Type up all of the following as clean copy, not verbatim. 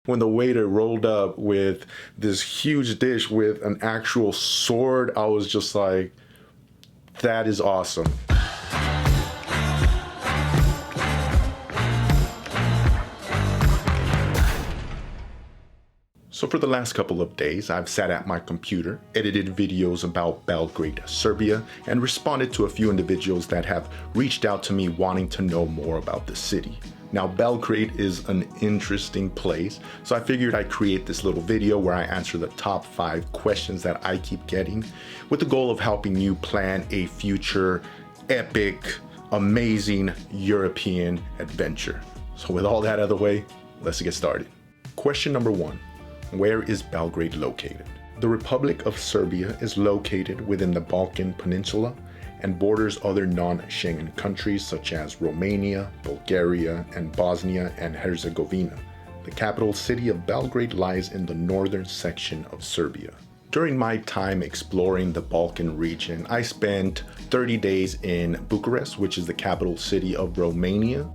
When the waiter rolled up with this huge dish with an actual sword, I was just like, that is awesome. So for the last couple of days, I've sat at my computer, edited videos about Belgrade, Serbia, and responded to a few individuals that have reached out to me wanting to know more about the city. Now, Belgrade is an interesting place, so I figured I'd create this little video where I answer the top 5 questions that I keep getting, with the goal of helping you plan a future epic, amazing European adventure. So with all that out of the way, let's get started. Question number 1. Where is Belgrade located? The Republic of Serbia is located within the Balkan Peninsula and borders other non-Schengen countries such as Romania, Bulgaria, and Bosnia and Herzegovina. The capital city of Belgrade lies in the northern section of Serbia. During my time exploring the Balkan region, I spent 30 days in Bucharest, which is the capital city of Romania,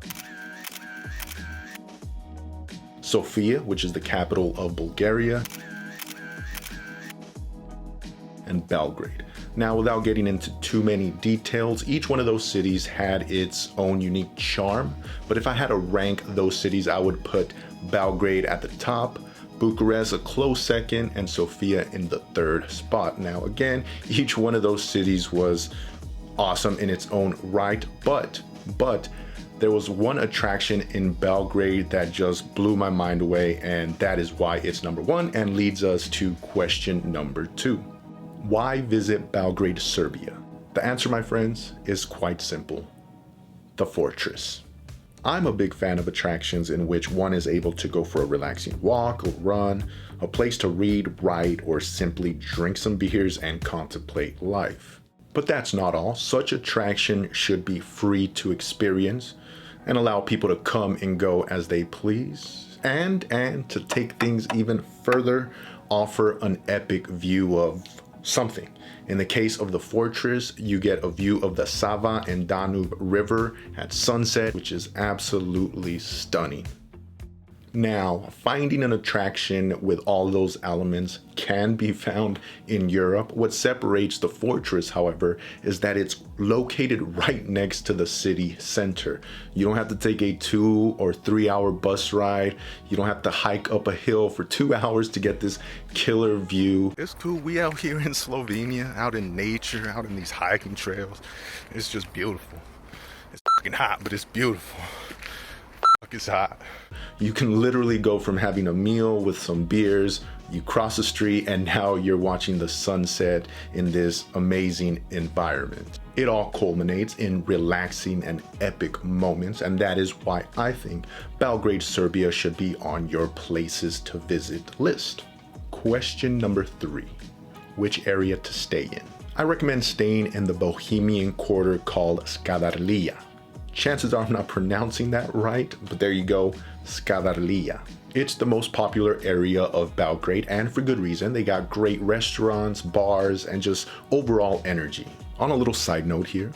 Sofia, which is the capital of Bulgaria, and Belgrade. Now, without getting into too many details, each one of those cities had its own unique charm, but if I had to rank those cities, I would put Belgrade at the top, Bucharest a close second, and Sofia in the third spot. Now, again, each one of those cities was awesome in its own right, but there was one attraction in Belgrade that just blew my mind away, and that is why it's number 1 and leads us to question number 2. Why visit Belgrade, Serbia? The answer, my friends, is quite simple. The fortress. I'm a big fan of attractions in which one is able to go for a relaxing walk or run, a place to read, write, or simply drink some beers and contemplate life. But that's not all. Such attraction should be free to experience and allow people to come and go as they please. And to take things even further, offer an epic view of something. In the case of the fortress, you get a view of the Sava and Danube River at sunset, which is absolutely stunning. Now, finding an attraction with all those elements can be found in Europe. What separates the fortress, however, is that it's located right next to the city center. You don't have to take a 2 or 3 hour bus ride. You don't have to hike up a hill for 2 hours to get this killer view. It's cool. We out here in Slovenia, out in nature, out in these hiking trails. It's just beautiful. It's fucking hot, but it's beautiful. It's hot. You can literally go from having a meal with some beers, you cross the street, and now you're watching the sunset in this amazing environment. It all culminates in relaxing and epic moments, and that is why I think Belgrade, Serbia should be on your places to visit list. Question number 3. Which area to stay in? I recommend staying in the Bohemian quarter called Skadarlija. Chances are I'm not pronouncing that right, but there you go, Skadarlija. It's the most popular area of Belgrade, and for good reason. They got great restaurants, bars, and just overall energy. On a little side note here,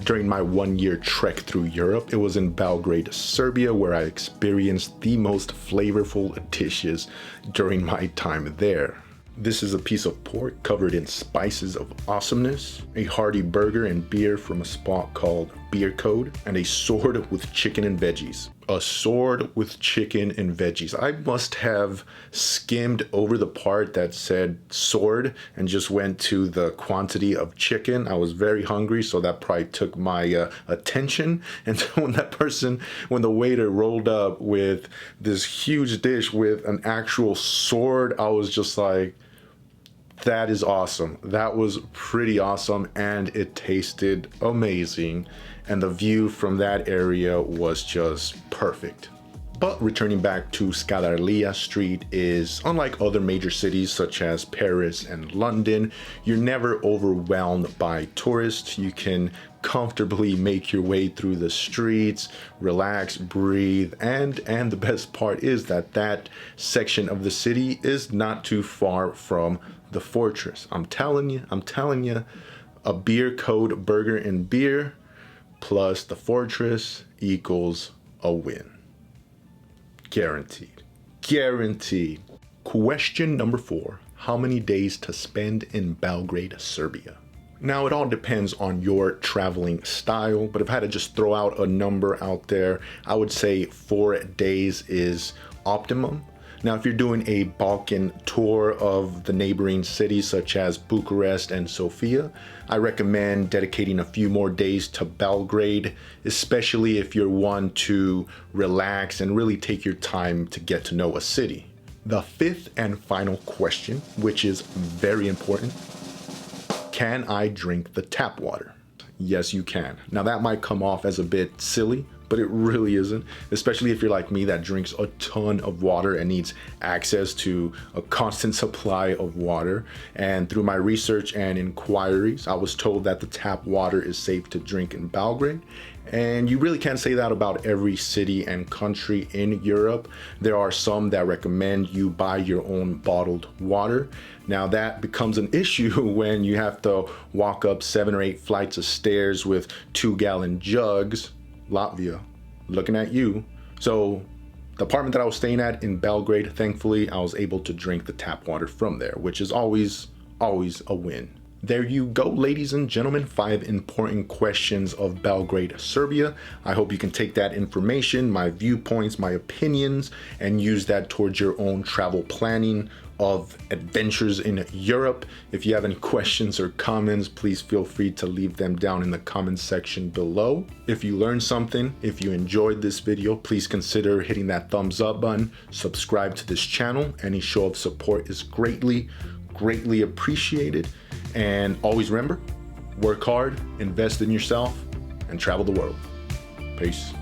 during my 1-year trek through Europe, it was in Belgrade, Serbia, where I experienced the most flavorful dishes during my time there. This is a piece of pork covered in spices of awesomeness, a hearty burger and beer from a spot called Beer Code, and a sword with chicken and veggies. A sword with chicken and veggies. I must have skimmed over the part that said sword and just went to the quantity of chicken. I was very hungry, so that probably took my attention. And when the waiter rolled up with this huge dish with an actual sword, I was just like, that is awesome. That was pretty awesome, and it tasted amazing, and the view from that area was just perfect. But returning back to Skadarlija Street is, unlike other major cities such as Paris and London, you're never overwhelmed by tourists. You can comfortably make your way through the streets, relax, breathe, and the best part is that section of the city is not too far from the fortress. I'm telling you, a Beer Code burger and beer plus the fortress equals a win. Guaranteed. Guaranteed. Question number 4. How many days to spend in Belgrade, Serbia? Now, it all depends on your traveling style, but if I had to just throw out a number out there, I would say 4 days is optimum. Now, if you're doing a Balkan tour of the neighboring cities such as Bucharest and Sofia, I recommend dedicating a few more days to Belgrade, especially if you're one to relax and really take your time to get to know a city. The 5th and final question, which is very important: can I drink the tap water? Yes, you can. Now, that might come off as a bit silly, but it really isn't, especially if you're like me that drinks a ton of water and needs access to a constant supply of water. And through my research and inquiries, I was told that the tap water is safe to drink in Belgrade. And you really can't say that about every city and country in Europe. There are some that recommend you buy your own bottled water. Now, that becomes an issue when you have to walk up 7 or 8 flights of stairs with 2-gallon jugs. Latvia, looking at you. So the apartment that I was staying at in Belgrade, thankfully, I was able to drink the tap water from there, which is always a win. There you go, ladies and gentlemen, 5 important questions of Belgrade, Serbia. I hope you can take that information, my viewpoints, my opinions, and use that towards your own travel planning of adventures in Europe. If you have any questions or comments, please feel free to leave them down in the comments section below. If you learned something, if you enjoyed this video, please consider hitting that thumbs up button, subscribe to this channel. Any show of support is greatly appreciated. And always remember, work hard, invest in yourself, and travel the world. Peace.